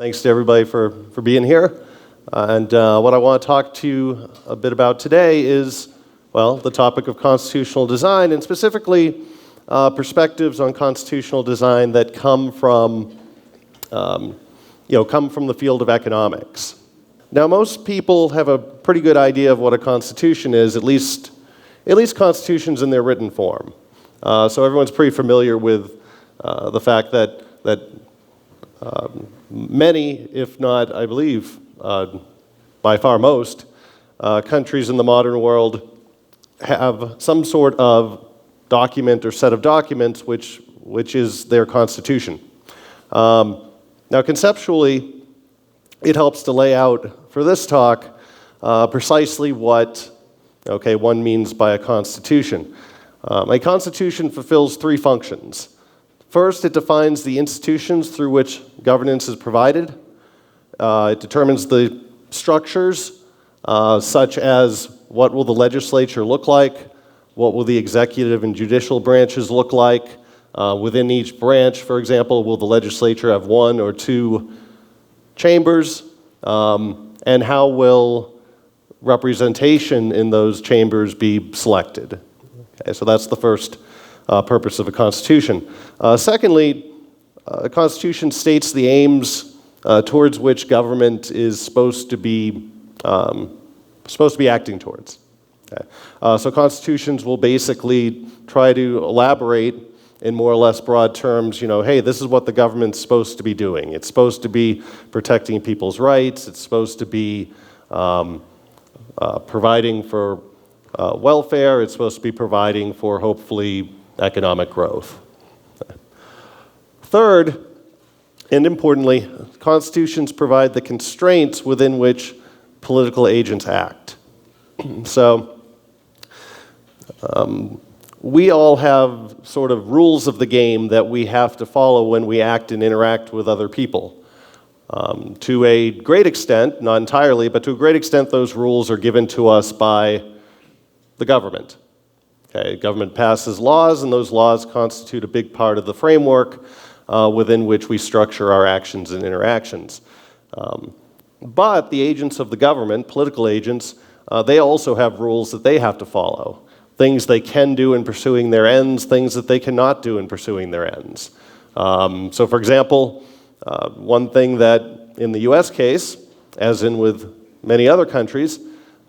Thanks to everybody for being here. And what I want to talk to you a bit about today is, well, the topic of constitutional design, and specifically perspectives on constitutional design that come from the field of economics. Now, most people have a pretty good idea of what a constitution is, at least constitutions in their written form. So everyone's pretty familiar with the fact that many, if not, I believe, by far most, countries in the modern world have some sort of document or set of documents which is their constitution. Now, conceptually, it helps to lay out for this talk precisely what one means by a constitution. A constitution fulfills three functions. First, it defines the institutions through which governance is provided. It determines the structures, such as what will the legislature look like, what will the executive and judicial branches look like. Within each branch, for example, will the legislature have one or two chambers, and how will representation in those chambers be selected? Okay, so that's the first purpose of a constitution. Secondly, a constitution states the aims towards which government is supposed to be acting towards. Okay. So constitutions will basically try to elaborate in more or less broad terms, hey, this is what the government's supposed to be doing. It's supposed to be protecting people's rights. It's supposed to be providing for welfare. It's supposed to be providing for, hopefully, economic growth. Third, and importantly, constitutions provide the constraints within which political agents act. So, we all have sort of rules of the game that we have to follow when we act and interact with other people. To a great extent, not entirely, but to a great extent, those rules are given to us by the government. Okay, government passes laws, and those laws constitute a big part of the framework within which we structure our actions and interactions. But the agents of the government, political agents, they also have rules that they have to follow. Things they can do in pursuing their ends, things that they cannot do in pursuing their ends. So for example, one thing that in the US case, as in with many other countries,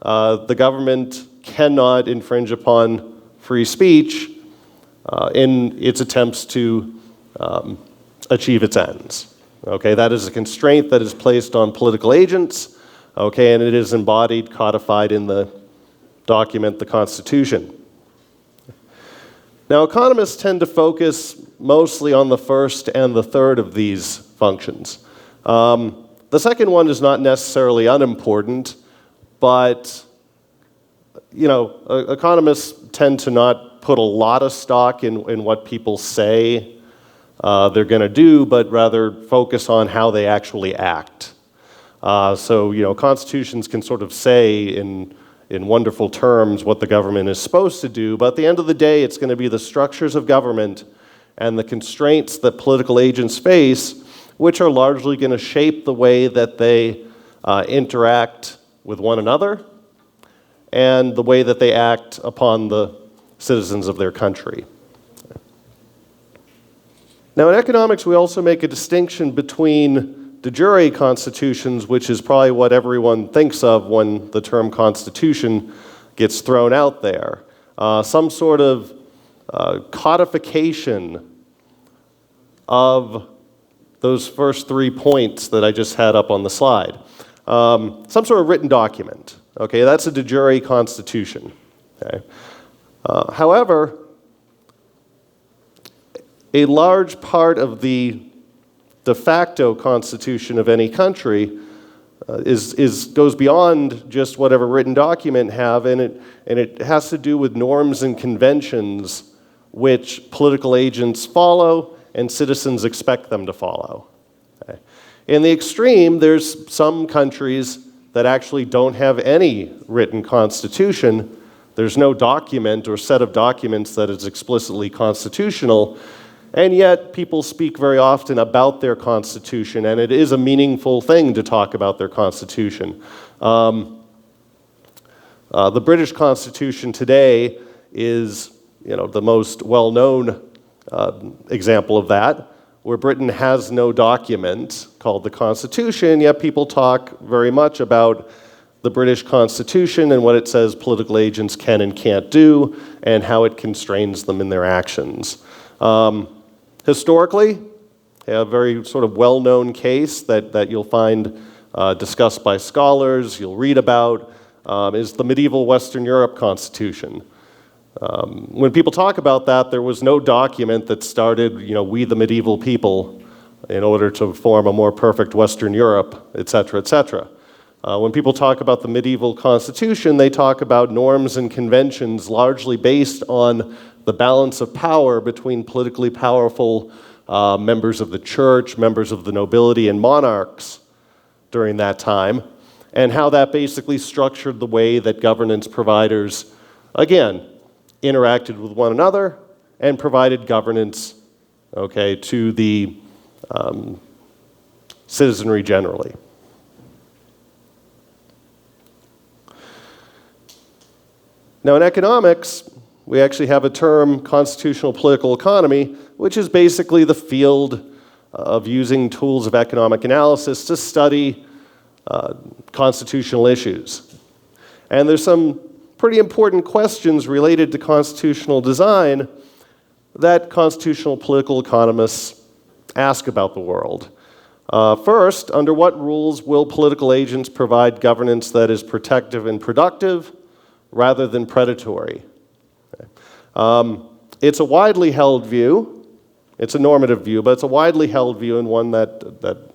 the government cannot infringe upon free speech in its attempts to achieve its ends. Okay, that is a constraint that is placed on political agents, okay, and it is embodied, codified in the document, the Constitution. Now, economists tend to focus mostly on the first and the third of these functions. The second one is not necessarily unimportant, but economists tend to not put a lot of stock in what people say they're going to do, but rather focus on how they actually act. So constitutions can sort of say in wonderful terms what the government is supposed to do, but at the end of the day, it's going to be the structures of government and the constraints that political agents face, which are largely going to shape the way that they interact with one another and the way that they act upon the citizens of their country. Now, in economics, we also make a distinction between de jure constitutions, which is probably what everyone thinks of when the term constitution gets thrown out there. Some sort of codification of those first 3 points that I just had up on the slide. Some sort of written document. Okay, that's a de jure constitution. Okay. However, a large part of the de facto constitution of any country goes beyond just whatever written document have, and it has to do with norms and conventions which political agents follow and citizens expect them to follow. Okay. In the extreme, there's some countries that actually don't have any written constitution. There's no document or set of documents that is explicitly constitutional. And yet, people speak very often about their constitution, and it is a meaningful thing to talk about their constitution. The British Constitution today is, the most well-known example of that, where Britain has no document called the Constitution, yet people talk very much about the British Constitution and what it says political agents can and can't do, and how it constrains them in their actions. Historically, a very sort of well-known case that you'll find discussed by scholars, you'll read about, is the medieval Western Europe Constitution. When people talk about that, there was no document that started, we the medieval people, in order to form a more perfect Western Europe, et cetera, et cetera. When people talk about the medieval constitution, they talk about norms and conventions largely based on the balance of power between politically powerful members of the church, members of the nobility, and monarchs during that time, and how that basically structured the way that governance providers, again, interacted with one another and provided governance, to the citizenry generally. Now, in economics, we actually have a term, constitutional political economy, which is basically the field of using tools of economic analysis to study constitutional issues. And there's some pretty important questions related to constitutional design that constitutional political economists ask about the world. First, under what rules will political agents provide governance that is protective and productive rather than predatory? It's a widely held view. It's a normative view, but it's a widely held view, and one that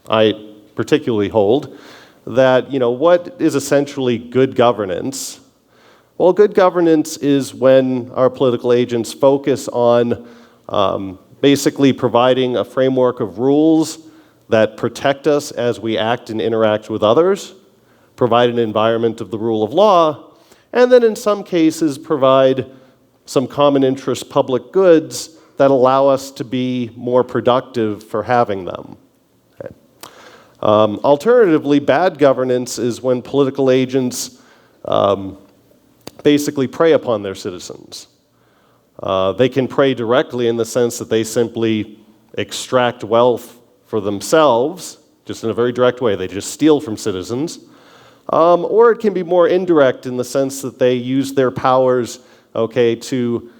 I particularly hold, that, what is essentially good governance? Well, good governance is when our political agents focus on basically providing a framework of rules that protect us as we act and interact with others, provide an environment of the rule of law, and then in some cases provide some common interest public goods that allow us to be more productive for having them. Alternatively, bad governance is when political agents basically prey upon their citizens. They can prey directly in the sense that they simply extract wealth for themselves, just in a very direct way. They just steal from citizens. Or it can be more indirect in the sense that they use their powers, to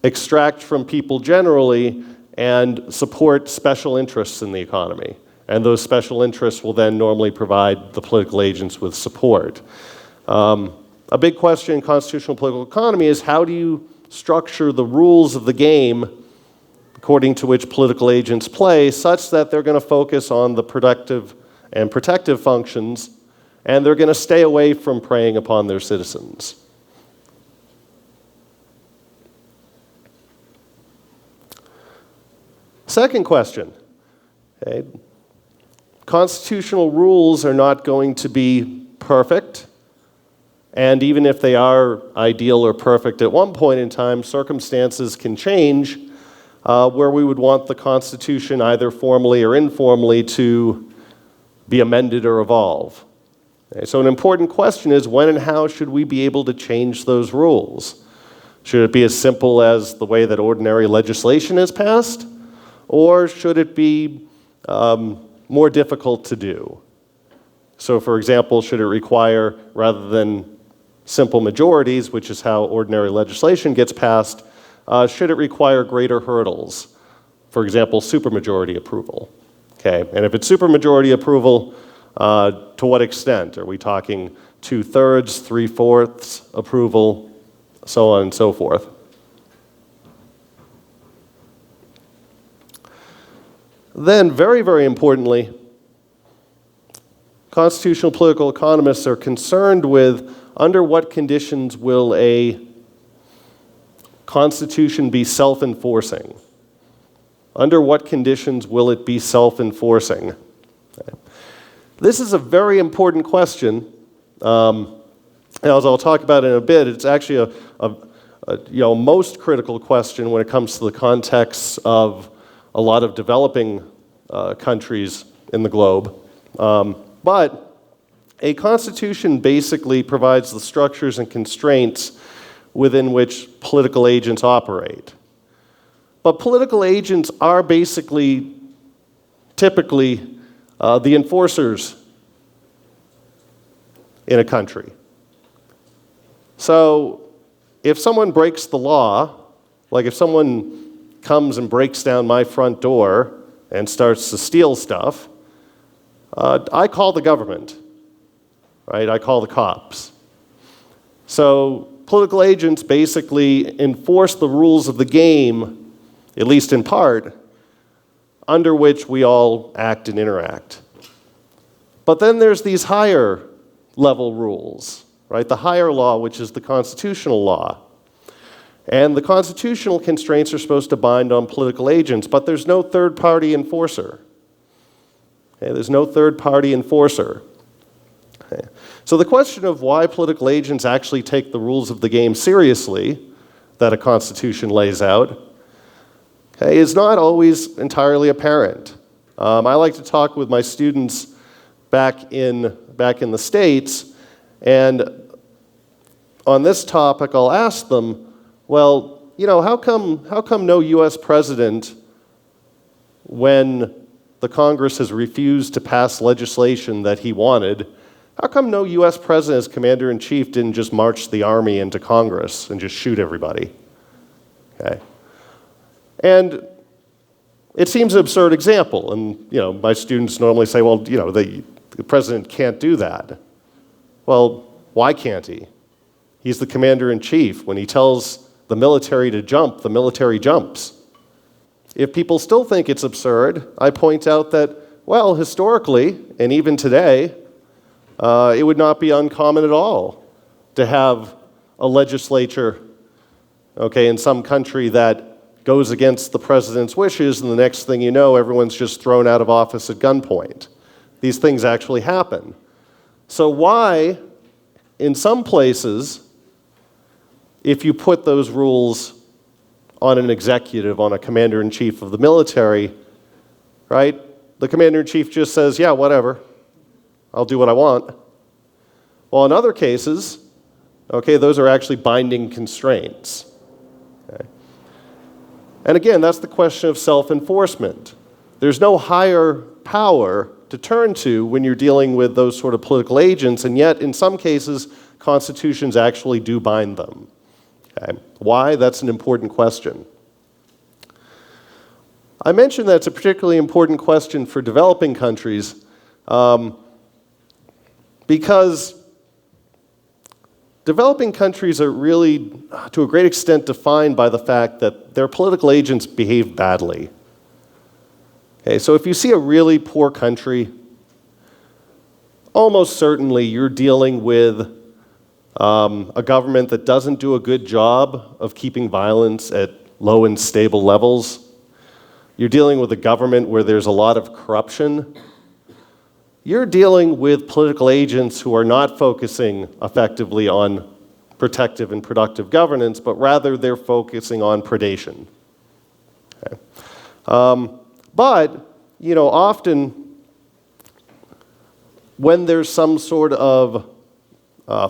extract from people generally and support special interests in the economy. And those special interests will then normally provide the political agents with support. A big question in constitutional political economy is, how do you structure the rules of the game according to which political agents play, such that they're going to focus on the productive and protective functions, and they're going to stay away from preying upon their citizens? Second question. Constitutional rules are not going to be perfect, and even if they are ideal or perfect at one point in time, circumstances can change where we would want the Constitution, either formally or informally, to be amended or evolve. So an important question is, when and how should we be able to change those rules? Should it be as simple as the way that ordinary legislation is passed, or should it be more difficult to do? So, for example, should it require, rather than simple majorities, which is how ordinary legislation gets passed, should it require greater hurdles? For example, supermajority approval. And if it's supermajority approval, to what extent? Are we talking 2/3, 3/4 approval, so on and so forth? Then, very, very importantly, constitutional political economists are concerned with under what conditions will a constitution be self-enforcing? Under what conditions will it be self-enforcing? This is a very important question. As I'll talk about in a bit, it's actually most critical question when it comes to the context of a lot of developing countries in the globe. But a constitution basically provides the structures and constraints within which political agents operate. But political agents are basically, typically, the enforcers in a country. So if someone breaks the law, like if someone comes and breaks down my front door and starts to steal stuff, I call the government, right? I call the cops. So political agents basically enforce the rules of the game, at least in part, under which we all act and interact. But then there's these higher level rules, right? The higher law, which is the constitutional law. And the constitutional constraints are supposed to bind on political agents, but there's no third-party enforcer. Okay, there's no third-party enforcer. Okay. So the question of why political agents actually take the rules of the game seriously that a constitution lays out, okay, is not always entirely apparent. I like to talk with my students back in the States, and on this topic I'll ask them, well, how come no U.S. president, when the Congress has refused to pass legislation that he wanted, how come no U.S. president as commander-in-chief didn't just march the army into Congress and just shoot everybody? Okay. And it seems an absurd example, and my students normally say, well, the president can't do that. Well, why can't he? He's the commander-in-chief. When he tells the military to jump, the military jumps. If people still think it's absurd, I point out that, well, historically, and even today, it would not be uncommon at all to have a legislature, okay, in some country that goes against the president's wishes, and the next thing you know, everyone's just thrown out of office at gunpoint. These things actually happen. So why, in some places, if you put those rules on an executive, on a commander-in-chief of the military, right, the commander-in-chief just says, yeah, whatever, I'll do what I want. Well, in other cases, okay, those are actually binding constraints. Okay? And again, that's the question of self-enforcement. There's no higher power to turn to when you're dealing with those sort of political agents, and yet, in some cases, constitutions actually do bind them. Okay. Why? That's an important question. I mentioned that it's a particularly important question for developing countries because developing countries are really, to a great extent, defined by the fact that their political agents behave badly. Okay, so if you see a really poor country, almost certainly you're dealing with a government that doesn't do a good job of keeping violence at low and stable levels. You're dealing with a government where there's a lot of corruption. You're dealing with political agents who are not focusing effectively on protective and productive governance, but rather they're focusing on predation. Okay. But, often when there's some sort of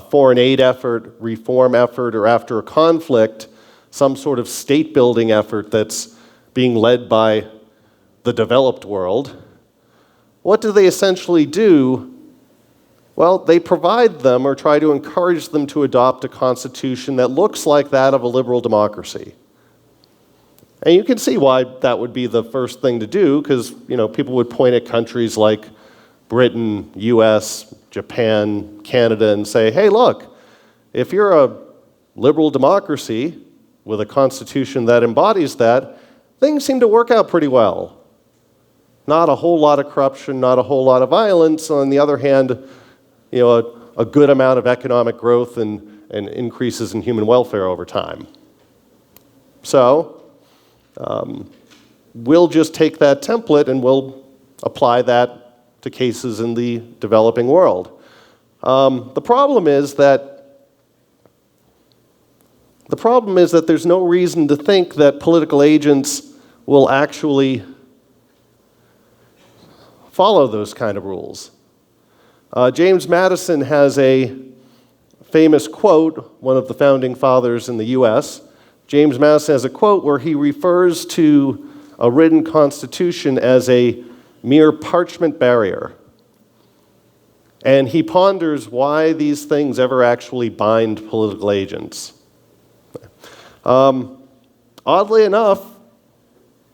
foreign aid effort, reform effort, or after a conflict, some sort of state-building effort that's being led by the developed world, what do they essentially do? Well, they provide them or try to encourage them to adopt a constitution that looks like that of a liberal democracy. And you can see why that would be the first thing to do, because people would point at countries like Britain, US, Japan, Canada, and say, hey, look, if you're a liberal democracy with a constitution that embodies that, things seem to work out pretty well. Not a whole lot of corruption, not a whole lot of violence. On the other hand, a good amount of economic growth and increases in human welfare over time. So, we'll just take that template and we'll apply that to cases in the developing world. The problem is that The problem is that there's no reason to think that political agents will actually follow those kind of rules. James Madison has a famous quote, one of the founding fathers in the US. James Madison has a quote where he refers to a written constitution as a mere parchment barrier. And he ponders why these things ever actually bind political agents. Oddly enough,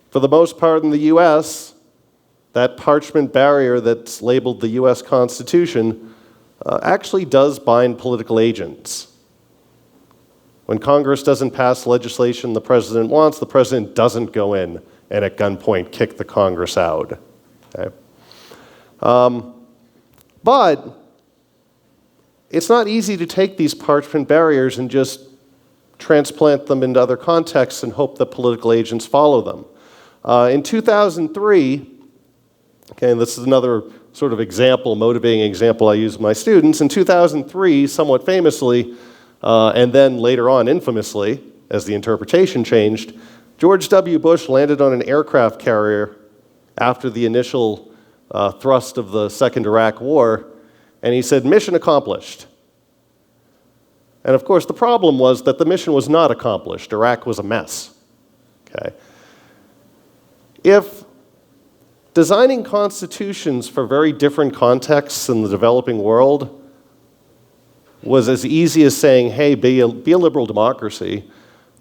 for the most part in the US, that parchment barrier that's labeled the US Constitution actually does bind political agents. When Congress doesn't pass legislation the president wants, the president doesn't go in and at gunpoint kick the Congress out. Okay? But it's not easy to take these parchment barriers and just transplant them into other contexts and hope that political agents follow them. In 2003, okay, and this is another sort of example, motivating example I use with my students. In 2003, somewhat famously, and then later on infamously, as the interpretation changed, George W. Bush landed on an aircraft carrier after the initial thrust of the Second Iraq War, and he said, "Mission accomplished." And of course, the problem was that the mission was not accomplished. Iraq was a mess. Okay? If designing constitutions for very different contexts in the developing world was as easy as saying, hey, be a liberal democracy,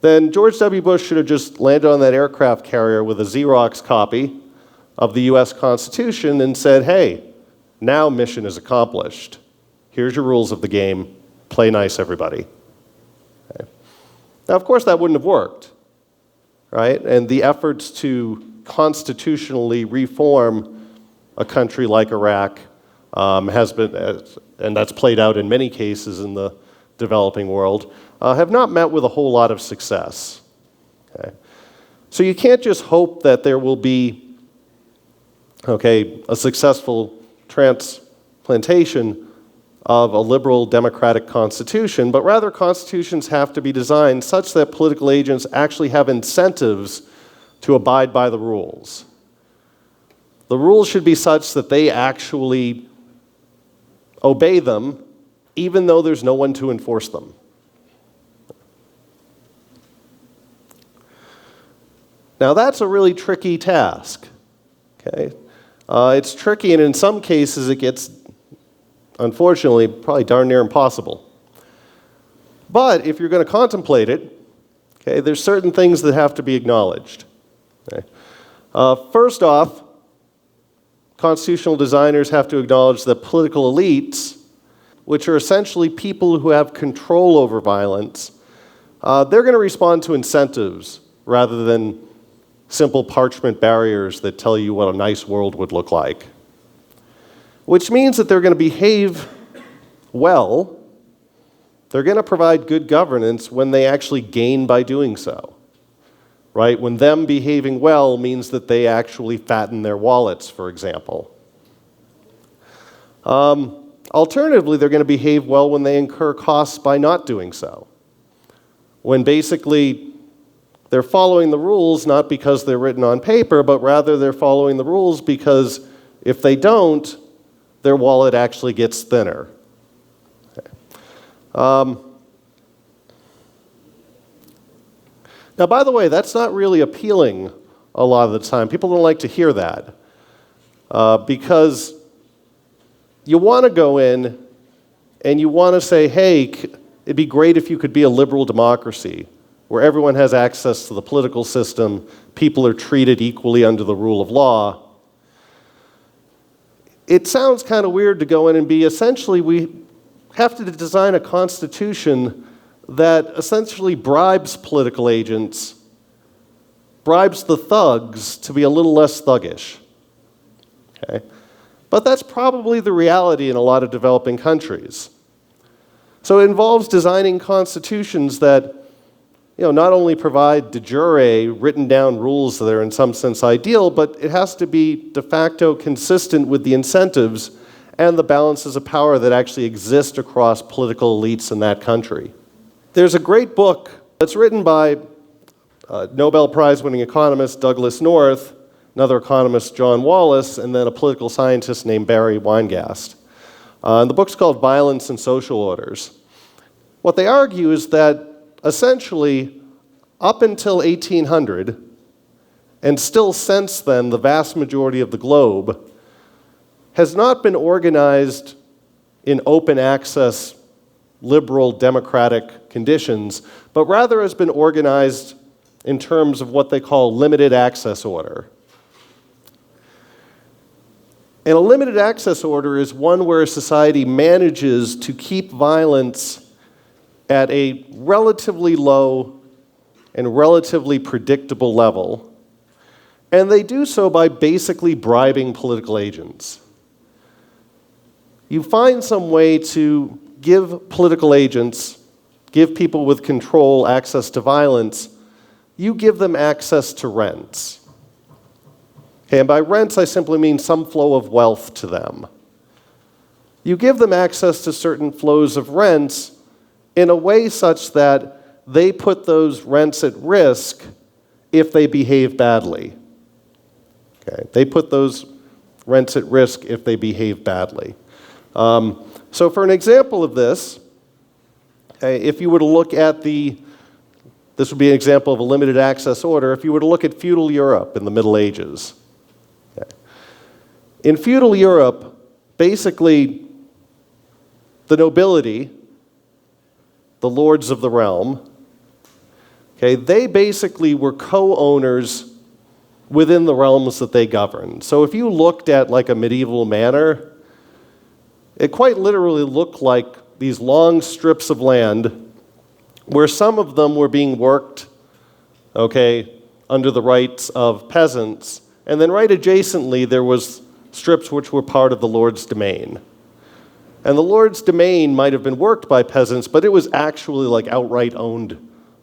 then George W. Bush should have just landed on that aircraft carrier with a Xerox copy of the US Constitution and said, hey, now mission is accomplished. Here's your rules of the game. Play nice, everybody. Okay. Now, of course, that wouldn't have worked, right? And the efforts to constitutionally reform a country like Iraq has been, and that's played out in many cases in the developing world, have not met with a whole lot of success. Okay? So you can't just hope that there will be, okay, a successful transplantation of a liberal democratic constitution, but rather constitutions have to be designed such that political agents actually have incentives to abide by the rules. The rules should be such that they actually obey them, even though there's no one to enforce them. Now that's a really tricky task. Okay? It's tricky, and in some cases it gets, unfortunately, probably darn near impossible. But if you're going to contemplate it, okay, there's certain things that have to be acknowledged. Okay? First off, constitutional designers have to acknowledge that political elites, which are essentially people who have control over violence, they're going to respond to incentives rather than simple parchment barriers that tell you what a nice world would look like. Which means that they're going to behave well. They're going to provide good governance when they actually gain by doing so. Right? When them behaving well means that they actually fatten their wallets, for example. Alternatively, they're going to behave well when they incur costs by not doing so. When basically they're following the rules not because they're written on paper, but rather they're following the rules because if they don't, their wallet actually gets thinner. Okay. Now, by the way, that's not really appealing a lot of the time. People don't like to hear that because you want to go in and you want to say, hey, it'd be great if you could be a liberal democracy where everyone has access to the political system, people are treated equally under the rule of law. It sounds kind of weird to go in and be, essentially, we have to design a constitution that essentially bribes political agents, bribes the thugs to be a little less thuggish. Okay? But that's probably the reality in a lot of developing countries. So it involves designing constitutions that not only provide de jure written down rules that are in some sense ideal, but it has to be de facto consistent with the incentives and the balances of power that actually exist across political elites in that country. There's a great book It's written by Nobel Prize-winning economist Douglas North, another economist, John Wallace, and then a political scientist named Barry Weingast. And the book's called Violence and Social Orders. What they argue is that essentially, up until 1800, and still since then, the vast majority of the globe has not been organized in open access, liberal, democratic conditions, but rather has been organized in terms of what they call limited access order. And a limited access order is one where a society manages to keep violence at a relatively low and relatively predictable level. And they do so by basically bribing political agents. You find some way to give political agents, give people with control access to violence, you give them access to rents. Okay, and by rents, I simply mean some flow of wealth to them. You give them access to certain flows of rents in a way such that they put those rents at risk if they behave badly. Okay, they put those rents at risk if they behave badly. So for an example of this, if you were to look at this would be an example of a limited access order, if you were to look at feudal Europe in the Middle Ages. Okay. In feudal Europe, basically, the nobility, the lords of the realm, okay, they basically were co-owners within the realms that they governed. So if you looked at like a medieval manor, it quite literally looked like these long strips of land where some of them were being worked, okay, under the rights of peasants, and then right adjacently there was strips which were part of the Lord's domain. And the Lord's domain might have been worked by peasants, but it was actually like outright owned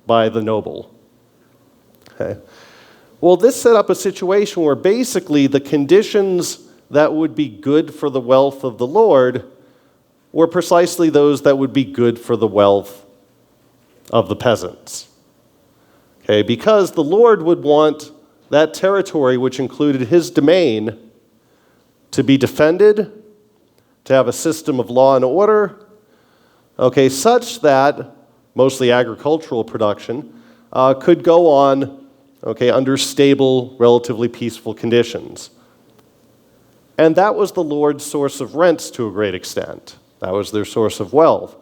by the noble. Okay. Well, this set up a situation where basically the conditions that would be good for the wealth of the Lord were precisely those that would be good for the wealth of the peasants. Okay, because the Lord would want that territory, which included his domain, to be defended, to have a system of law and order, okay, such that mostly agricultural production could go on, okay, under stable, relatively peaceful conditions. And that was the Lord's source of rents to a great extent. That was their source of wealth.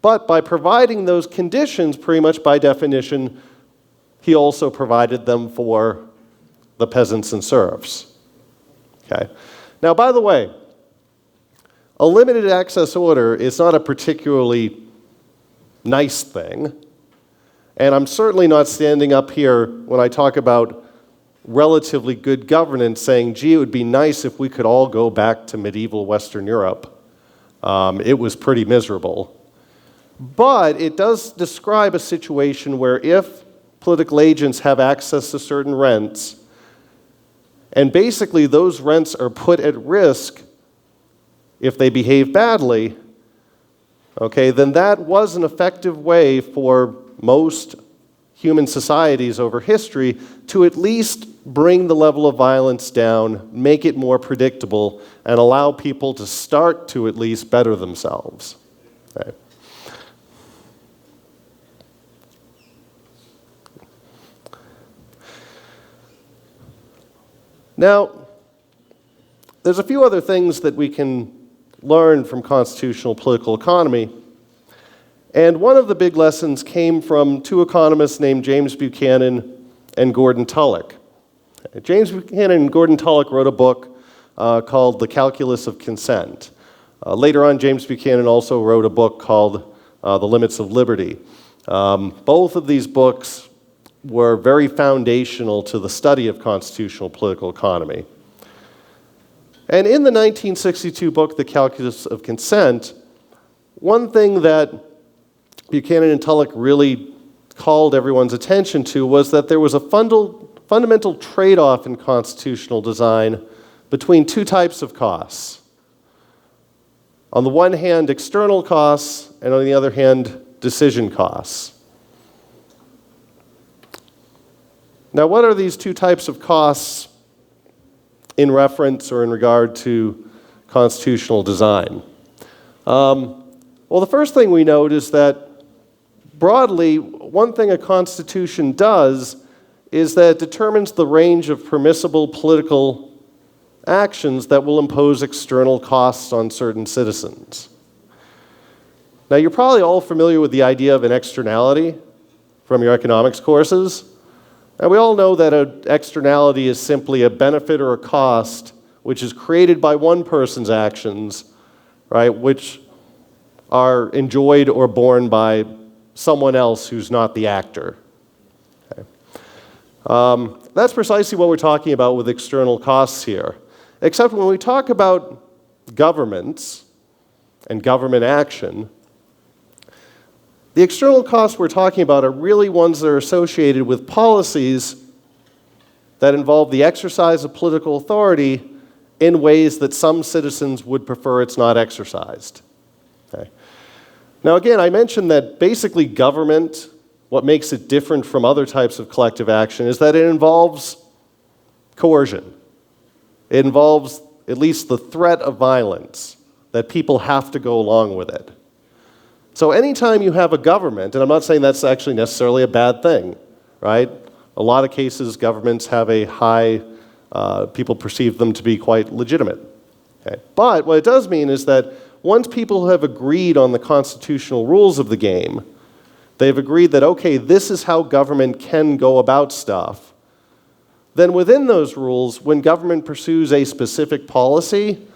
But by providing those conditions, pretty much by definition, he also provided them for the peasants and serfs. Okay. Now, by the way, a limited access order is not a particularly nice thing. And I'm certainly not standing up here when I talk about relatively good governance saying, gee, it would be nice if we could all go back to medieval Western Europe. It was pretty miserable. But it does describe a situation where if political agents have access to certain rents, and basically those rents are put at risk if they behave badly, okay, then that was an effective way for most human societies over history to at least bring the level of violence down, make it more predictable, and allow people to start to at least better themselves. Okay. Now, there's a few other things that we can learn from constitutional political economy. And one of the big lessons came from two economists named James Buchanan and Gordon Tullock. James Buchanan and Gordon Tullock wrote a book called The Calculus of Consent. Later on, James Buchanan also wrote a book called The Limits of Liberty. Both of these books were very foundational to the study of constitutional political economy. And in the 1962 book, The Calculus of Consent, one thing that Buchanan and Tullock really called everyone's attention to was that there was a fundamental trade-off in constitutional design between two types of costs. On the one hand, external costs, and on the other hand, decision costs. Now, what are these two types of costs in reference or in regard to constitutional design? Well, the first thing we note is that broadly, one thing a constitution does is that it determines the range of permissible political actions that will impose external costs on certain citizens. Now, you're probably all familiar with the idea of an externality from your economics courses. And we all know that an externality is simply a benefit or a cost which is created by one person's actions, right, which are enjoyed or borne by someone else who's not the actor. Okay. That's precisely what we're talking about with external costs here. Except when we talk about governments and government action, the external costs we're talking about are really ones that are associated with policies that involve the exercise of political authority in ways that some citizens would prefer it's not exercised. Okay. Now again, I mentioned that basically government, what makes it different from other types of collective action is that it involves coercion. It involves at least the threat of violence, that people have to go along with it. So anytime you have a government, and I'm not saying that's actually necessarily a bad thing, right? A lot of cases, governments have a high, people perceive them to be quite legitimate. Okay? But what it does mean is that once people have agreed on the constitutional rules of the game, they've agreed that, okay, this is how government can go about stuff, then within those rules, when government pursues a specific policy,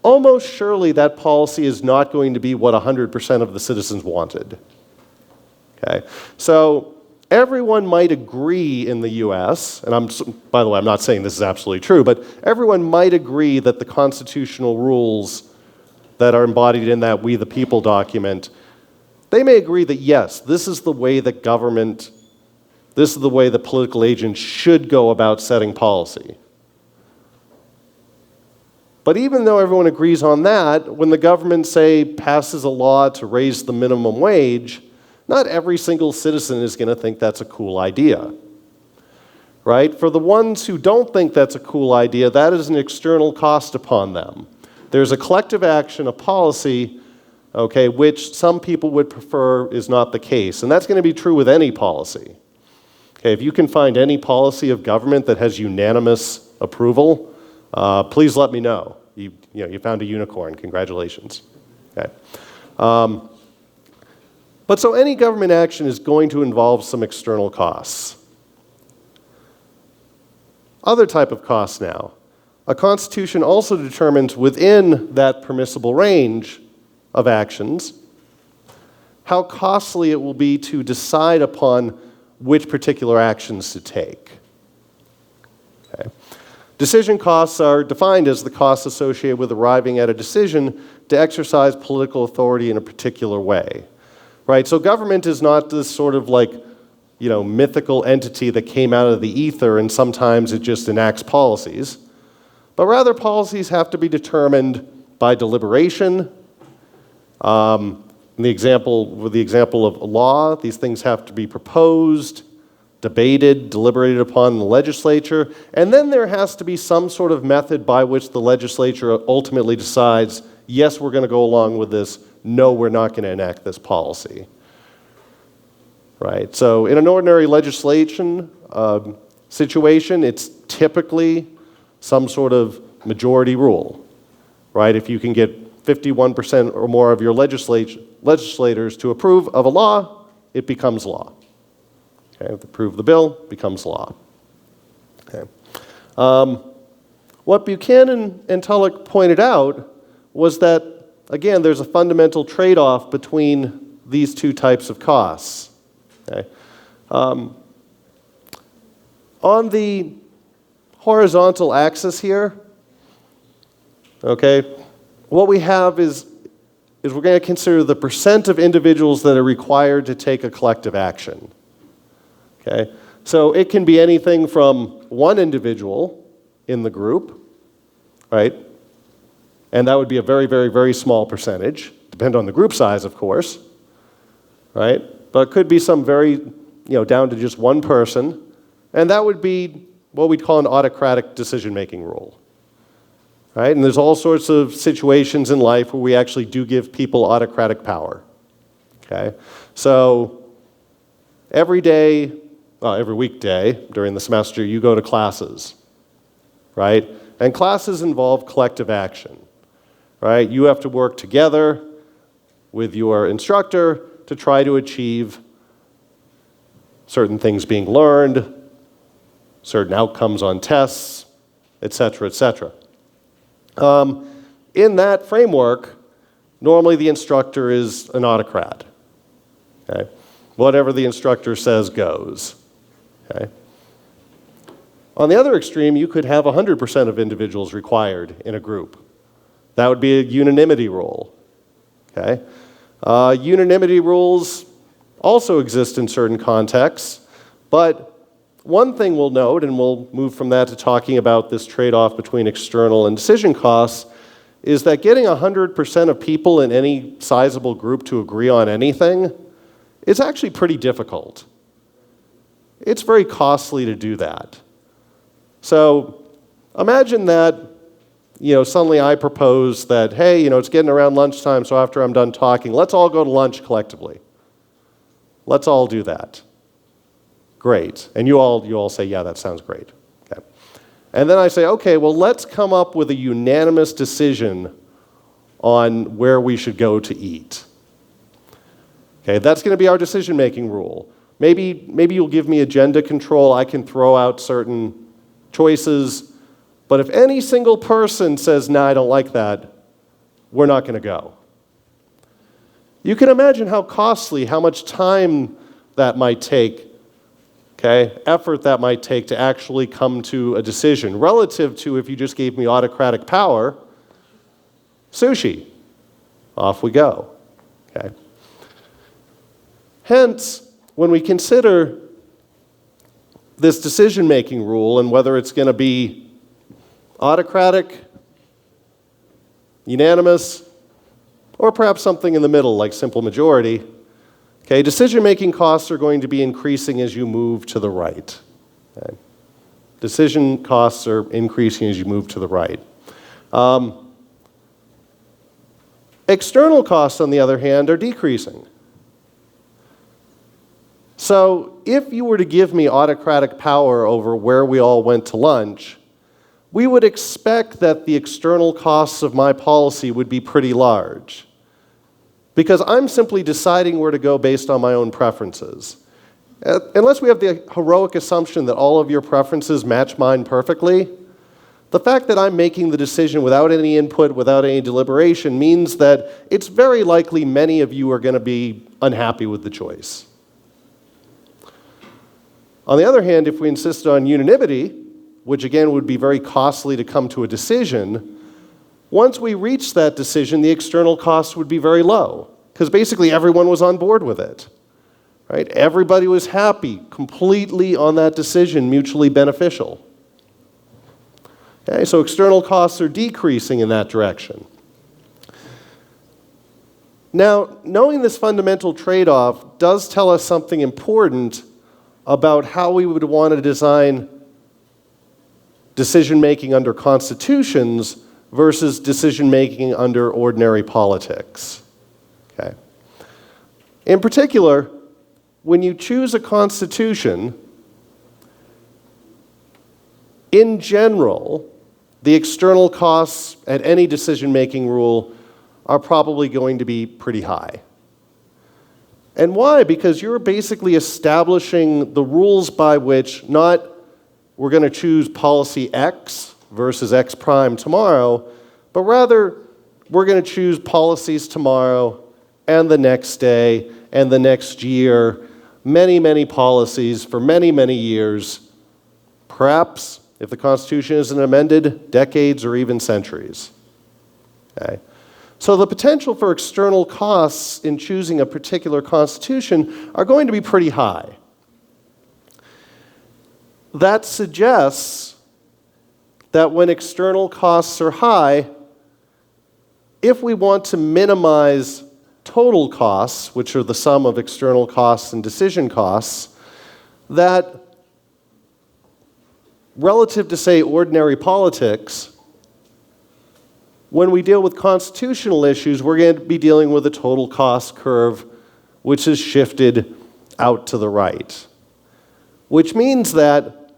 almost surely that policy is not going to be what 100% of the citizens wanted. Okay? So everyone might agree in the US, and by the way, I'm not saying this is absolutely true, but everyone might agree that the constitutional rules that are embodied in that We the People document, they may agree that yes, this is the way that government, this is the way the political agents should go about setting policy. But even though everyone agrees on that, when the government, say, passes a law to raise the minimum wage, not every single citizen is going to think that's a cool idea. Right? For the ones who don't think that's a cool idea, that is an external cost upon them. There's a collective action, a policy, okay, which some people would prefer is not the case. And that's going to be true with any policy. Okay, if you can find any policy of government that has unanimous approval, please let me know. You found a unicorn. Congratulations. Okay. But so any government action is going to involve some external costs. Other type of costs now. A constitution also determines within that permissible range of actions how costly it will be to decide upon which particular actions to take. Okay. Decision costs are defined as the costs associated with arriving at a decision to exercise political authority in a particular way. Right? So government is not this sort of mythical entity that came out of the ether and sometimes it just enacts policies. But rather policies have to be determined by deliberation. With the example of law, these things have to be proposed, debated, deliberated upon in the legislature, and then there has to be some sort of method by which the legislature ultimately decides, yes, we're going to go along with this, no, we're not going to enact this policy. Right? So in an ordinary legislation situation, it's typically some sort of majority rule. Right? If you can get 51% or more of your legislators to approve of a law, it becomes law. Okay, if they approve the bill, it becomes law. Okay. What Buchanan and Tulloch pointed out was that, again, there's a fundamental trade-off between these two types of costs. Okay. On the horizontal axis here, okay, what we have is we're going to consider the percent of individuals that are required to take a collective action. Okay? So it can be anything from one individual in the group, right? And that would be a very, very, very small percentage, depend on the group size, of course, right? But it could be some very, down to just one person, And that would be what we'd call an autocratic decision-making rule. Right? And there's all sorts of situations in life where we actually do give people autocratic power. Okay? So every weekday during the semester, you go to classes, right? And classes involve collective action, right? You have to work together with your instructor to try to achieve certain things being learned, certain outcomes on tests, et cetera, et cetera. In that framework, normally the instructor is an autocrat. Okay? Whatever the instructor says goes. Okay? On the other extreme, you could have 100% of individuals required in a group. That would be a unanimity rule. Okay? Unanimity rules also exist in certain contexts, but one thing we'll note, and we'll move from that to talking about this trade-off between external and decision costs, is that getting 100% of people in any sizable group to agree on anything is actually pretty difficult. It's very costly to do that. So imagine that, suddenly I propose that, hey, it's getting around lunchtime, so after I'm done talking, let's all go to lunch collectively. Let's all do that. Great. And you all say, yeah, that sounds great. Okay. And then I say, okay, well, let's come up with a unanimous decision on where we should go to eat. Okay, that's going to be our decision-making rule. Maybe you'll give me agenda control. I can throw out certain choices. But if any single person says, nah, I don't like that, we're not going to go. You can imagine how costly, how much time that might take, okay, effort that might take to actually come to a decision, relative to if you just gave me autocratic power, sushi, off we go, okay? Hence, when we consider this decision-making rule and whether it's going to be autocratic, unanimous, or perhaps something in the middle like simple majority, okay, decision-making costs are going to be increasing as you move to the right. Okay? Decision costs are increasing as you move to the right. External costs, on the other hand, are decreasing. So if you were to give me autocratic power over where we all went to lunch, we would expect that the external costs of my policy would be pretty large, because I'm simply deciding where to go based on my own preferences. Unless we have the heroic assumption that all of your preferences match mine perfectly, the fact that I'm making the decision without any input, without any deliberation, means that it's very likely many of you are going to be unhappy with the choice. On the other hand, if we insisted on unanimity, which again would be very costly to come to a decision, once we reached that decision, the external costs would be very low, because basically everyone was on board with it. Right? Everybody was happy, completely on that decision, mutually beneficial. Okay, so external costs are decreasing in that direction. Now, knowing this fundamental trade-off does tell us something important about how we would want to design decision-making under constitutions versus decision-making under ordinary politics. Okay. In particular, when you choose a constitution, in general, the external costs at any decision-making rule are probably going to be pretty high. And why? Because you're basically establishing the rules by which not we're going to choose policy X versus X prime tomorrow, but rather we're going to choose policies tomorrow and the next day and the next year, many, many policies for many, many years, perhaps, if the Constitution isn't amended, decades or even centuries. Okay? So the potential for external costs in choosing a particular constitution are going to be pretty high. That suggests that when external costs are high, if we want to minimize total costs, which are the sum of external costs and decision costs, that relative to, say, ordinary politics, when we deal with constitutional issues, we're going to be dealing with a total cost curve which is shifted out to the right, which means that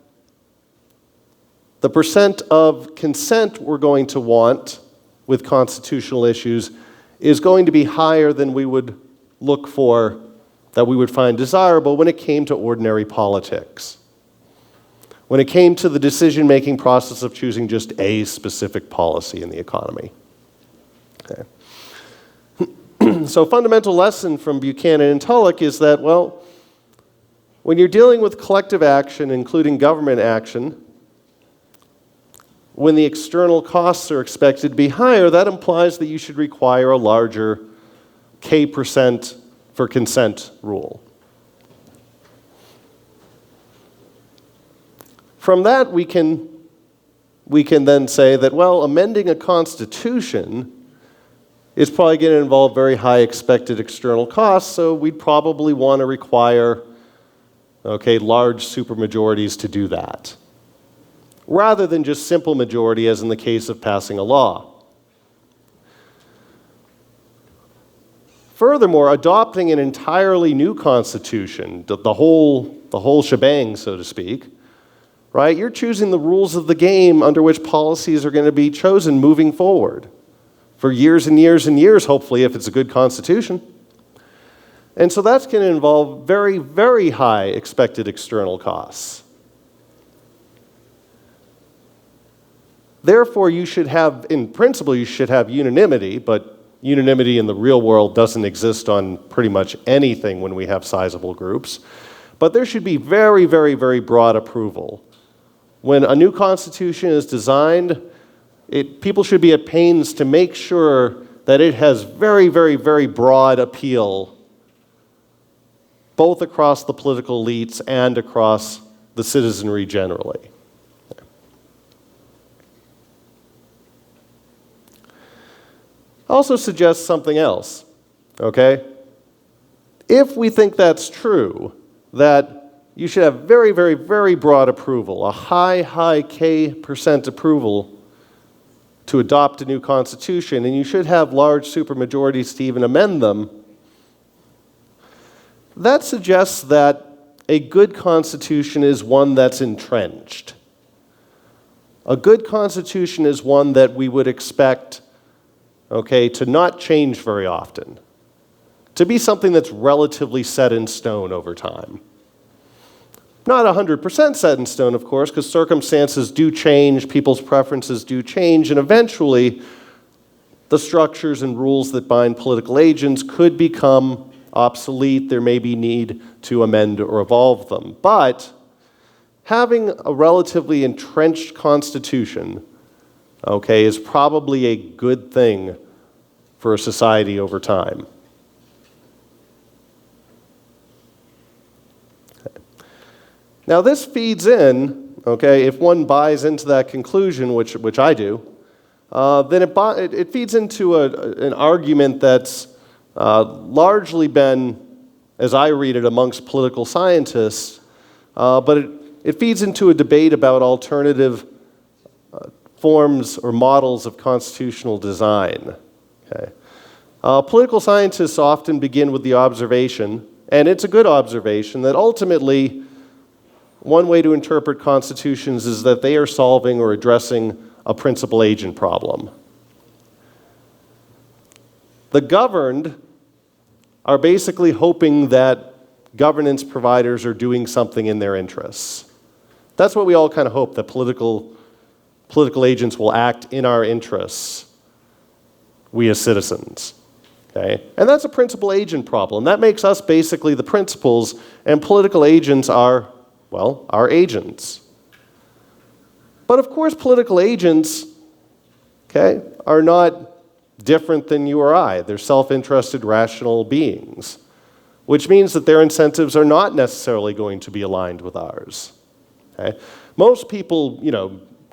the percent of consent we're going to want with constitutional issues is going to be higher than we would look for, that we would find desirable when it came to ordinary politics. When it came to the decision-making process of choosing just a specific policy in the economy. Okay. So fundamental lesson from Buchanan and Tullock is that, well, when you're dealing with collective action, including government action, when the external costs are expected to be higher, that implies that you should require a larger K% for consent rule. From that, we can then say that, well, amending a constitution is probably going to involve very high expected external costs, so we'd probably want to require, large supermajorities to do that, rather than just simple majority as in the case of passing a law. Furthermore, adopting an entirely new constitution, the whole shebang, so to speak, right? You're choosing the rules of the game under which policies are going to be chosen moving forward for years and years and years, hopefully, if it's a good constitution. And so that's going to involve very, very high expected external costs. Therefore, in principle, you should have unanimity, but unanimity in the real world doesn't exist on pretty much anything when we have sizable groups. But there should be very, very, very broad approval. When a new constitution is designed, people should be at pains to make sure that it has very, very, very broad appeal, both across the political elites and across the citizenry generally. I also suggest something else, okay? If we think that's true, that you should have very, very, very broad approval, a high, high K% approval to adopt a new constitution, and you should have large supermajorities to even amend them, that suggests that a good constitution is one that's entrenched. A good constitution is one that we would expect, to not change very often, to be something that's relatively set in stone over time. Not 100% set in stone, of course, because circumstances do change, people's preferences do change, and eventually the structures and rules that bind political agents could become obsolete. There may be need to amend or evolve them. But having a relatively entrenched constitution, is probably a good thing for a society over time. Now this feeds in, if one buys into that conclusion, which I do, then it feeds into an argument that's largely been, as I read it, amongst political scientists, but it feeds into a debate about alternative forms or models of constitutional design. Political scientists often begin with the observation, and it's a good observation, that ultimately one way to interpret constitutions is that they are solving or addressing a principal agent problem. The governed are basically hoping that governance providers are doing something in their interests. That's what we all kind of hope, that political agents will act in our interests, we as citizens. And that's a principal agent problem. That makes us basically the principals, and political agents are, our agents. But of course, political agents, are not different than you or I. They're self-interested, rational beings, which means that their incentives are not necessarily going to be aligned with ours. Most people,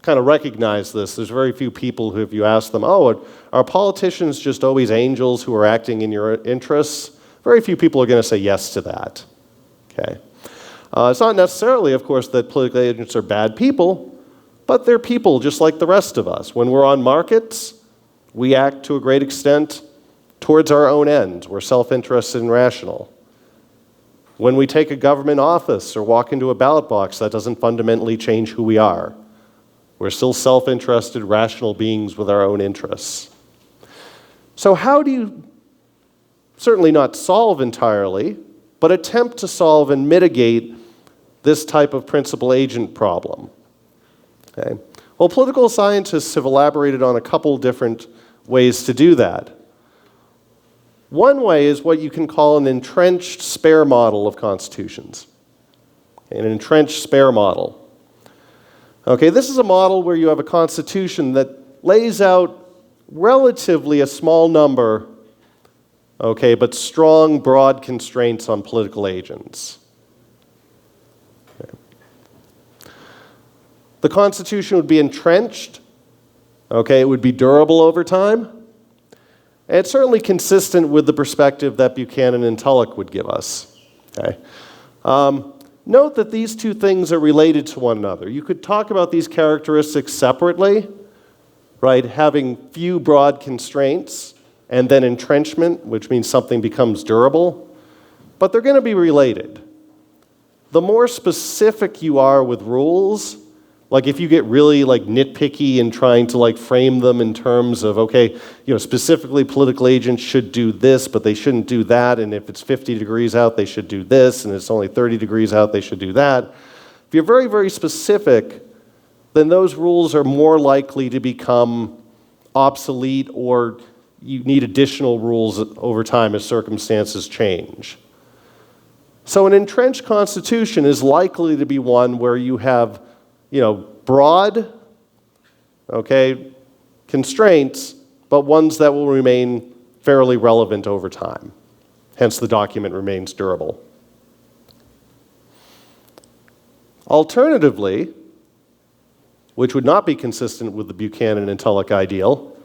kind of recognize this. There's very few people who, if you ask them, are politicians just always angels who are acting in your interests? Very few people are going to say yes to that. It's not necessarily, of course, that political agents are bad people, But they're people just like the rest of us. When we're on markets, we act to a great extent towards our own ends. We're self-interested and rational. When we take a government office or walk into a ballot box, that doesn't fundamentally change who we are. We're still self-interested, rational beings with our own interests. So how do you, certainly not solve entirely, but attempt to solve and mitigate this type of principal-agent problem? Okay. Well, political scientists have elaborated on a couple different ways to do that. One way is what you can call an entrenched spare model of constitutions. An entrenched spare model. Okay, this is a model where you have a constitution that lays out relatively a small number, okay, but strong, broad constraints on political agents. Okay. The Constitution would be entrenched, okay, it would be durable over time, and it's certainly consistent with the perspective that Buchanan and Tulloch would give us. Okay. Note that these two things are related to one another. You could talk about these characteristics separately, right? Having few broad constraints, and then entrenchment, which means something becomes durable, but they're going to be related. The more specific you are with rules, like if you get really nitpicky in trying to frame them in terms of, okay, specifically political agents should do this, but they shouldn't do that, and if it's 50 degrees out, they should do this, and it's only 30 degrees out, they should do that. If you're very, very specific, then those rules are more likely to become obsolete, or you need additional rules over time as circumstances change. So an entrenched constitution is likely to be one where you have broad, okay, constraints, but ones that will remain fairly relevant over time. Hence, the document remains durable. Alternatively, which would not be consistent with the Buchanan and Tulloch ideal,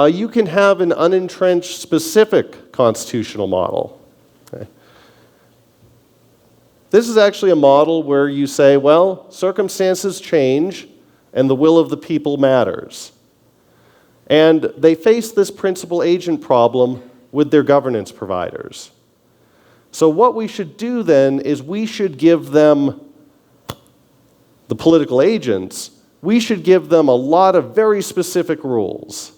you can have an unentrenched specific constitutional model. Okay. This is actually a model where you say, well, circumstances change and the will of the people matters. And they face this principal agent problem with their governance providers. So what we should do then is we should give them, the political agents, we should give them a lot of very specific rules.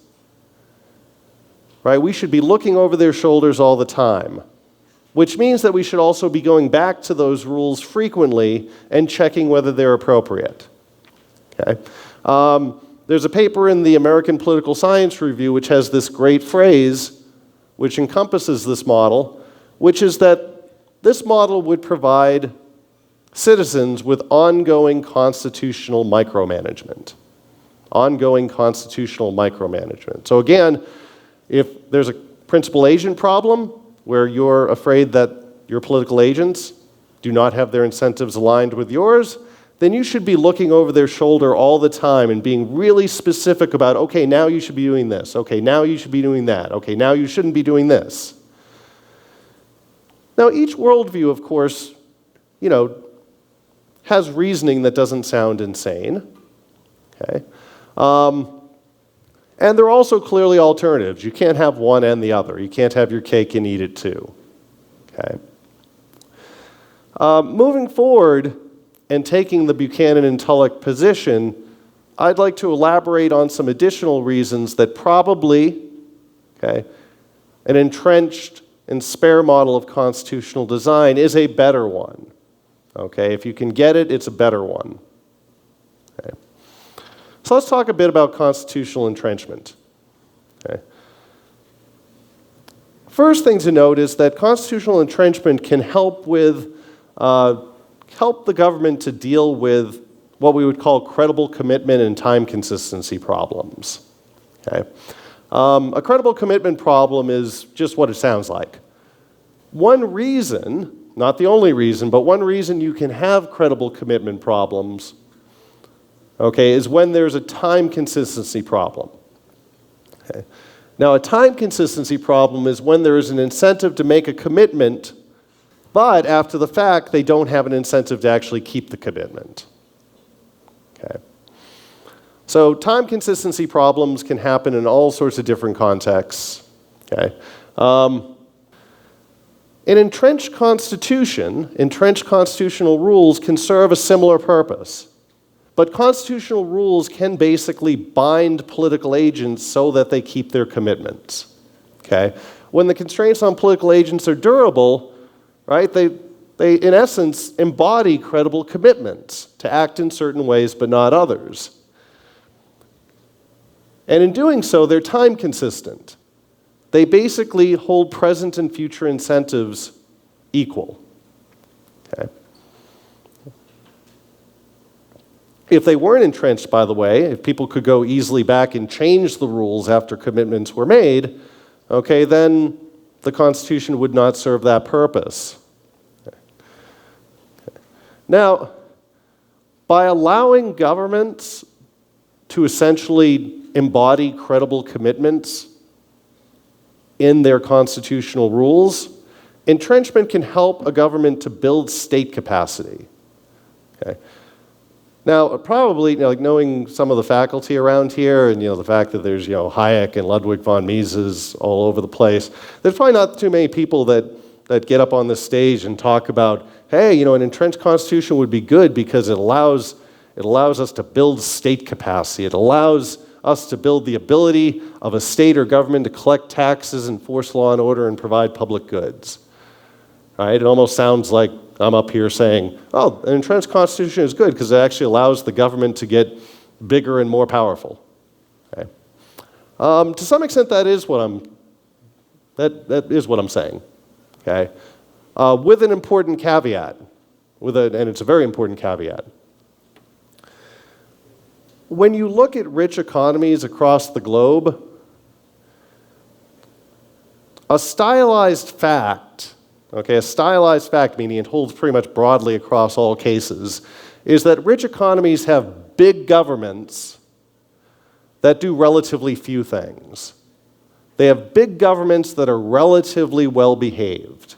Right? We should be looking over their shoulders all the time. Which means that we should also be going back to those rules frequently and checking whether they're appropriate. Okay? There's a paper in the American Political Science Review which has this great phrase which encompasses this model, which is that this model would provide citizens with ongoing constitutional micromanagement. Ongoing constitutional micromanagement. So again, if there's a principal agent problem, where you're afraid that your political agents do not have their incentives aligned with yours, then you should be looking over their shoulder all the time and being really specific about, okay, now you should be doing this. Okay, now you should be doing that. Okay, now you shouldn't be doing this. Now, each worldview, of course, has reasoning that doesn't sound insane. Okay? And there are also clearly alternatives. You can't have one and the other. You can't have your cake and eat it too. Okay. Moving forward and taking the Buchanan and Tulloch position, I'd like to elaborate on some additional reasons that probably, okay, an entrenched and spare model of constitutional design is a better one. Okay, if you can get it, it's a better one. Okay. So let's talk a bit about constitutional entrenchment. Okay. First thing to note is that constitutional entrenchment can help the government to deal with what we would call credible commitment and time consistency problems. Okay. A credible commitment problem is just what it sounds like. One reason, not the only reason, but one reason you can have credible commitment problems, okay, is when there's a time consistency problem. Okay. Now, a time consistency problem is when there is an incentive to make a commitment, but after the fact, they don't have an incentive to actually keep the commitment. Okay. So time consistency problems can happen in all sorts of different contexts. Okay? An entrenched constitution, entrenched constitutional rules can serve a similar purpose. But constitutional rules can basically bind political agents so that they keep their commitments. Okay? When the constraints on political agents are durable, right, they in essence embody credible commitments to act in certain ways but not others. And in doing so, they're time consistent. They basically hold present and future incentives equal. Okay? If they weren't entrenched, by the way, if people could go easily back and change the rules after commitments were made, okay, then the Constitution would not serve that purpose. Okay. Now, by allowing governments to essentially embody credible commitments in their constitutional rules, entrenchment can help a government to build state capacity. Okay? Now, probably, like knowing some of the faculty around here, and the fact that there's Hayek and Ludwig von Mises all over the place, there's probably not too many people that get up on this stage and talk about, hey, an entrenched constitution would be good because it allows us to build state capacity. It allows us to build the ability of a state or government to collect taxes, enforce law and order, and provide public goods. Right? It almost sounds like I'm up here saying, oh, an entrenched constitution is good because it actually allows the government to get bigger and more powerful. Okay? To some extent, that is what I'm saying. Okay? With an important caveat, and it's a very important caveat. When you look at rich economies across the globe, a stylized fact, meaning it holds pretty much broadly across all cases, is that rich economies have big governments that do relatively few things. They have big governments that are relatively well behaved.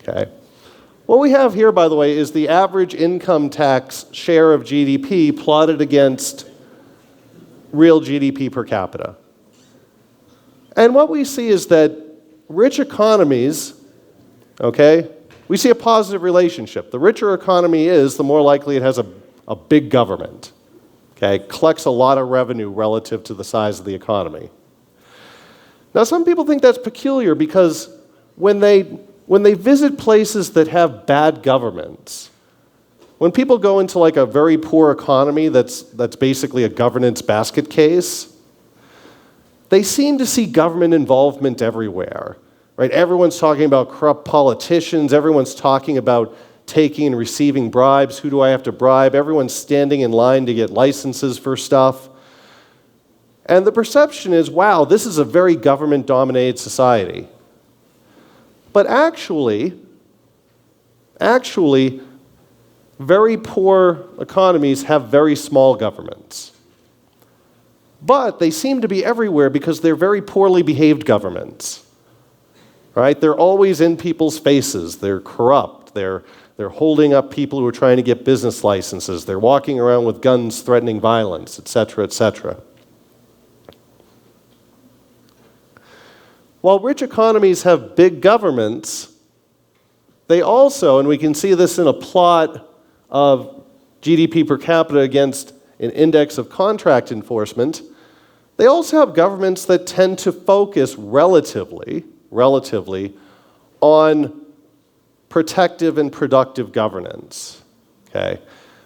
Okay? What we have here, by the way, is the average income tax share of GDP plotted against real GDP per capita. And what we see is that rich economies, okay, we see a positive relationship. The richer economy is, the more likely it has a big government. Okay, collects a lot of revenue relative to the size of the economy. Now, some people think that's peculiar because when they visit places that have bad governments, when people go into like a very poor economy that's basically a governance basket case, they seem to see government involvement everywhere. Right? Everyone's talking about corrupt politicians. Everyone's talking about taking and receiving bribes. Who do I have to bribe? Everyone's standing in line to get licenses for stuff. And the perception is, wow, this is a very government-dominated society. But actually, very poor economies have very small governments. But they seem to be everywhere because they're very poorly behaved governments. Right? They're always in people's faces. They're corrupt. They're holding up people who are trying to get business licenses. They're walking around with guns threatening violence, etc., etc. While rich economies have big governments, they also, and we can see this in a plot of GDP per capita against an index of contract enforcement, they also have governments that tend to focus relatively on protective and productive governance. Okay,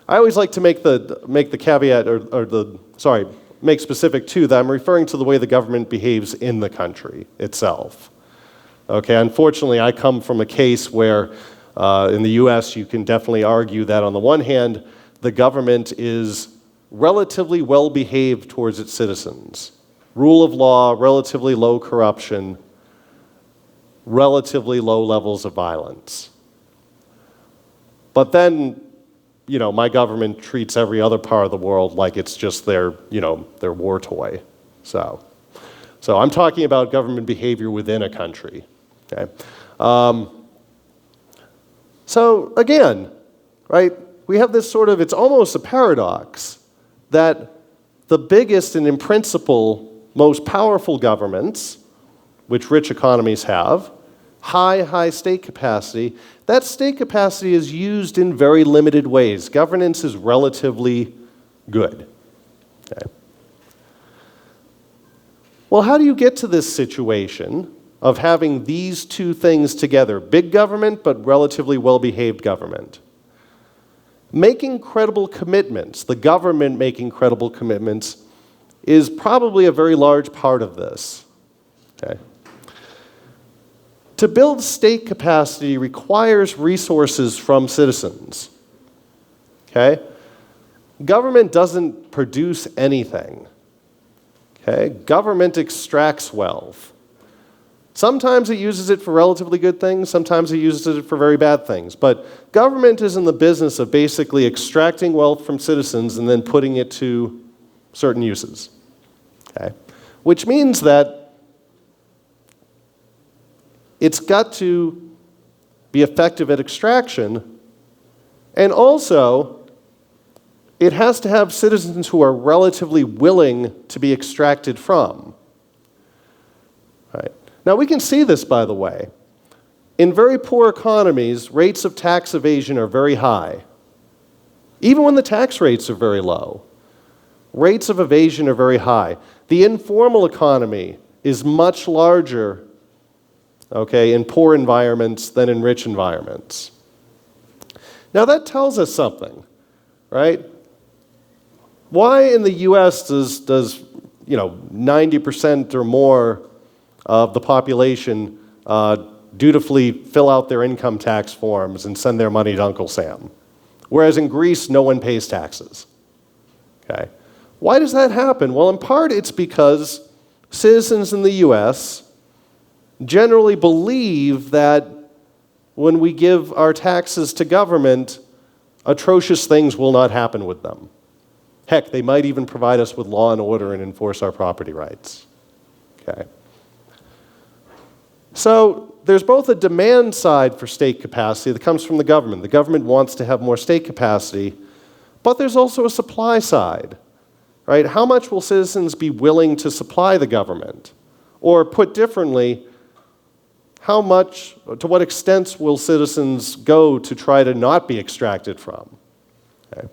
I always like to make the caveat make specific too that I'm referring to the way the government behaves in the country itself. Okay, unfortunately, I come from a case where in the U.S. you can definitely argue that on the one hand, the government is relatively well behaved towards its citizens. Rule of law, relatively low corruption, relatively low levels of violence. But then, my government treats every other part of the world like it's just their war toy. So I'm talking about government behavior within a country. Okay. So again, right, we have this it's almost a paradox that the biggest and in principle most powerful governments, which rich economies have, high state capacity, that state capacity is used in very limited ways. Governance is relatively good. Okay. Well, how do you get to this situation of having these two things together? Big government, but relatively well-behaved government. Making credible commitments, the government making credible commitments, is probably a very large part of this. Okay. To build state capacity requires resources from citizens. Okay? Government doesn't produce anything. Okay? Government extracts wealth. Sometimes it uses it for relatively good things, sometimes it uses it for very bad things. But government is in the business of basically extracting wealth from citizens and then putting it to certain uses. Okay? Which means that it's got to be effective at extraction, and also it has to have citizens who are relatively willing to be extracted from. Right. Now we can see this, by the way. In very poor economies, rates of tax evasion are very high. Even when the tax rates are very low, rates of evasion are very high. The informal economy is much larger, okay, in poor environments than in rich environments. Now that tells us something, right? Why in the US does 90% or more of the population dutifully fill out their income tax forms and send their money to Uncle Sam? Whereas in Greece, no one pays taxes. Okay? Why does that happen? Well, in part, it's because citizens in the US generally believe that when we give our taxes to government, atrocious things will not happen with them. Heck, they might even provide us with law and order and enforce our property rights. Okay. So there's both a demand side for state capacity that comes from the government. The government wants to have more state capacity, but there's also a supply side, right? How much will citizens be willing to supply the government? Or put differently, to what extent will citizens go to try to not be extracted from? Okay.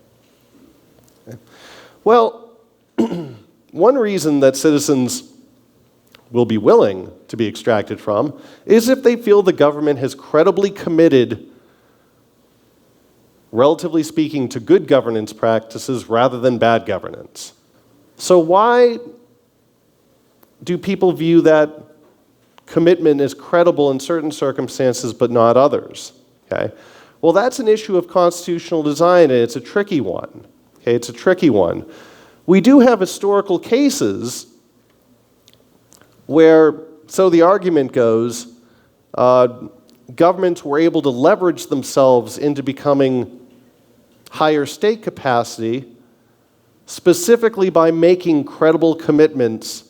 Okay. Well, one reason that citizens will be willing to be extracted from is if they feel the government has credibly committed, relatively speaking, to good governance practices rather than bad governance. So why do people view that commitment as credible in certain circumstances but not others? Okay? Well, that's an issue of constitutional design, and it's a tricky one. Okay, it's a tricky one. We do have historical cases where, so the argument goes, governments were able to leverage themselves into becoming higher state capacity specifically by making credible commitments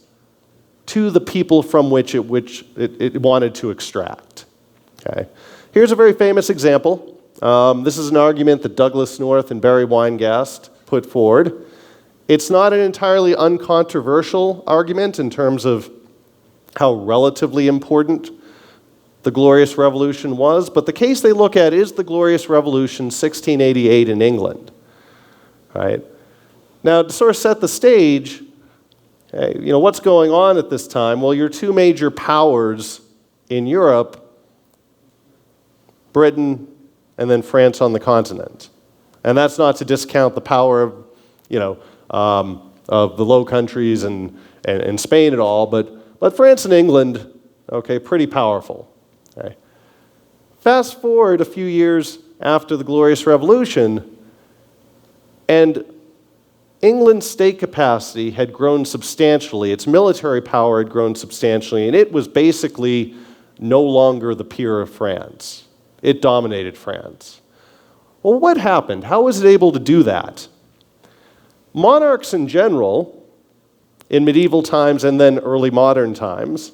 to the people from which it wanted to extract. Okay. Here's a very famous example. This is an argument that Douglas North and Barry Weingast put forward. It's not an entirely uncontroversial argument in terms of how relatively important the Glorious Revolution was, but the case they look at is the Glorious Revolution, 1688 in England. Right? Now, to sort of set the stage, what's going on at this time? Well, your two major powers in Europe, Britain and then France on the continent. And that's not to discount the power of the Low Countries and Spain at all, but France and England, okay, pretty powerful. Okay. Fast forward a few years after the Glorious Revolution, and England's state capacity had grown substantially, its military power had grown substantially, and it was basically no longer the peer of France. It dominated France. Well, what happened? How was it able to do that? Monarchs in general, in medieval times and then early modern times,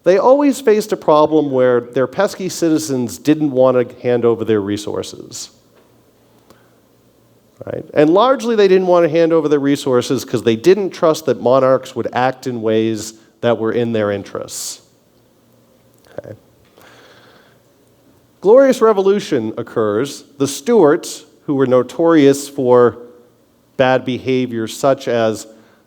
they always faced a problem where their pesky citizens didn't want to hand over their resources. right? And largely they didn't want to hand over their resources because they didn't trust that monarchs would act in ways that were in their interests. Okay. Glorious Revolution occurs. The Stuarts, who were notorious for bad behavior such as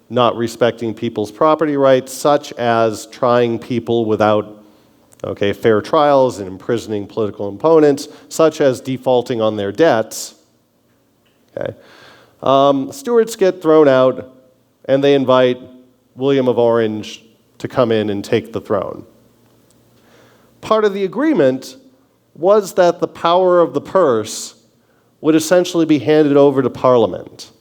not respecting people's property rights, such as trying people without fair trials and imprisoning political opponents, such as defaulting on their debts. Stuarts get thrown out, and they invite William of Orange to come in and take the throne. Part of the agreement was that the power of the purse would essentially be handed over to Parliament.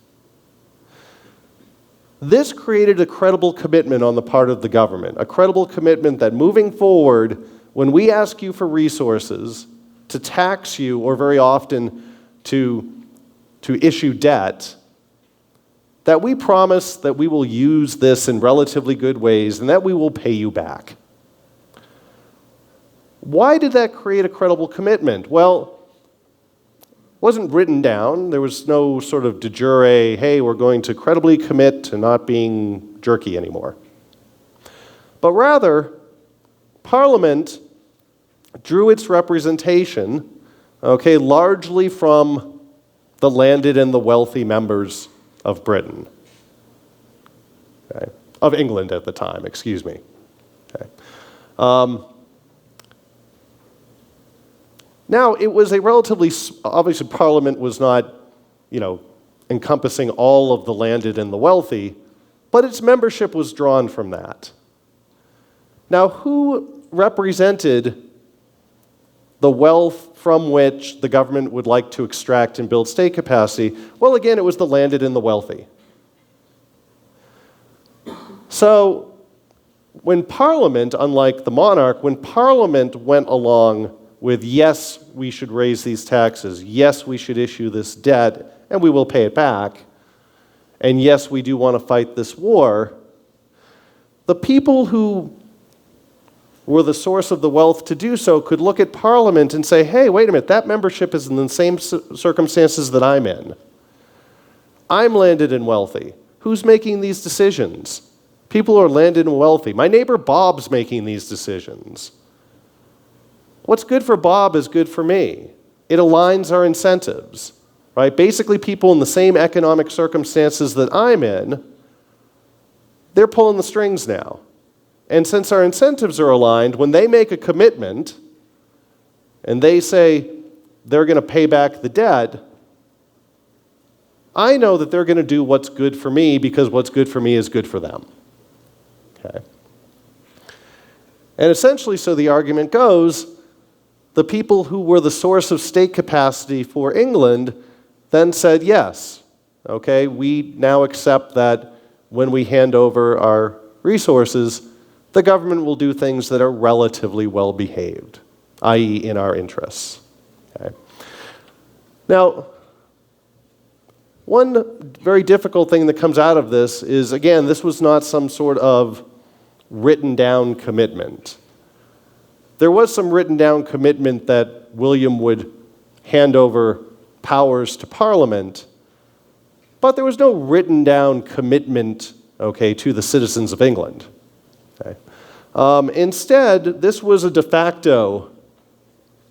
This created a credible commitment on the part of the government, a credible commitment that moving forward, when we ask you for resources, to tax you, or very often to issue debt, that we promise that we will use this in relatively good ways and that we will pay you back. Why did that create a credible commitment? Well, it wasn't written down. There was no sort of de jure, hey, we're going to credibly commit to not being jerky anymore. But rather, Parliament drew its representation, largely from the landed and the wealthy members of Britain. Of England at the time, excuse me. Now, it was a relatively, obviously Parliament was not, encompassing all of the landed and the wealthy, but its membership was drawn from that. Now, who represented the wealth from which the government would like to extract and build state capacity? Well, again, it was the landed and the wealthy. So, when Parliament, unlike the monarch, when Parliament went along with, yes, we should raise these taxes, yes, we should issue this debt, and we will pay it back, and yes, we do want to fight this war, the people who were the source of the wealth to do so could look at Parliament and say, hey, wait a minute, that membership is in the same circumstances that I'm in. I'm landed and wealthy. Who's making these decisions? People are landed and wealthy. My neighbor Bob's making these decisions. What's good for Bob is good for me. It aligns our incentives, right? Basically, people in the same economic circumstances that I'm in, they're pulling the strings now. And since our incentives are aligned, when they make a commitment and they say they're going to pay back the debt, I know that they're going to do what's good for me because what's good for me is good for them. Okay. And essentially, so the argument goes, the people who were the source of state capacity for England then said, yes, we now accept that when we hand over our resources, the government will do things that are relatively well behaved, i.e. in our interests. Okay. Now, one very difficult thing that comes out of this is, again, this was not some sort of written down commitment. There was some written down commitment that William would hand over powers to Parliament, but there was no written down commitment, to the citizens of England. Instead, this was a de facto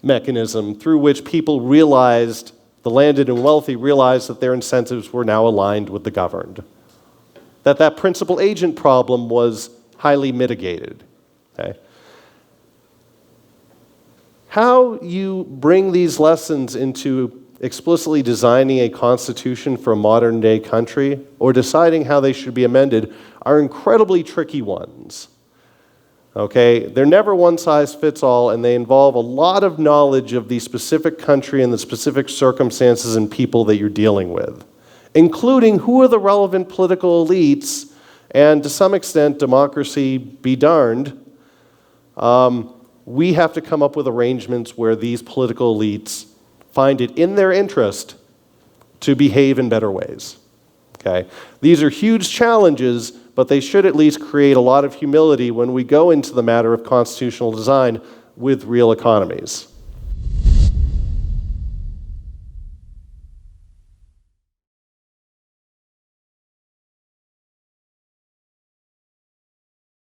mechanism through which people realized, the landed and wealthy realized that their incentives were now aligned with the governed. That principal agent problem was highly mitigated. How you bring these lessons into explicitly designing a constitution for a modern day country or deciding how they should be amended are incredibly tricky ones. They're never one size fits all, and they involve a lot of knowledge of the specific country and the specific circumstances and people that you're dealing with, including who are the relevant political elites, and to some extent, democracy be darned, we have to come up with arrangements where these political elites find it in their interest to behave in better ways. These are huge challenges, but they should at least create a lot of humility when we go into the matter of constitutional design with real economies.